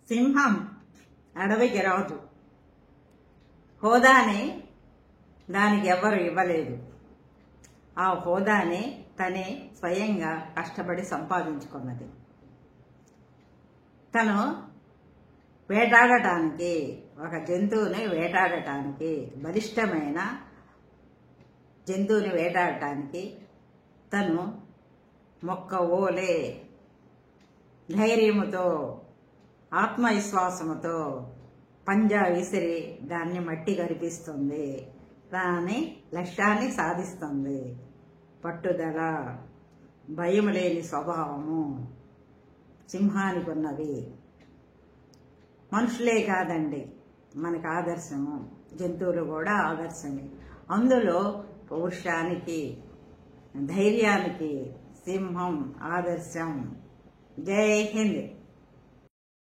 సింహం అడవికి రాజు. హోదాని దానికి ఎవ్వరు ఇవ్వలేదు. ఆ హోదాని తనే స్వయంగా కష్టపడి సంపాదించుకున్నది. తను వేటాడటానికి, ఒక జంతువుని వేటాడటానికి, బలిష్టమైన జంతువుని వేటాడటానికి తను మొక్క ఓలే ధైర్యముతో, ఆత్మవిశ్వాసముతో పంజా విసిరి దాన్ని మట్టి కరిపిస్తుంది. దాని లక్ష్యాన్ని సాధిస్తుంది. పట్టుదల, భయం లేని స్వభావము సింహానికి ఉన్నవి. మనుషులే కాదండి మనకు ఆదర్శము, జంతువులు కూడా ఆదర్శమే. అందులో పౌరుషానికి, ధైర్యానికి సింహం ఆదర్శం. జై హింద్.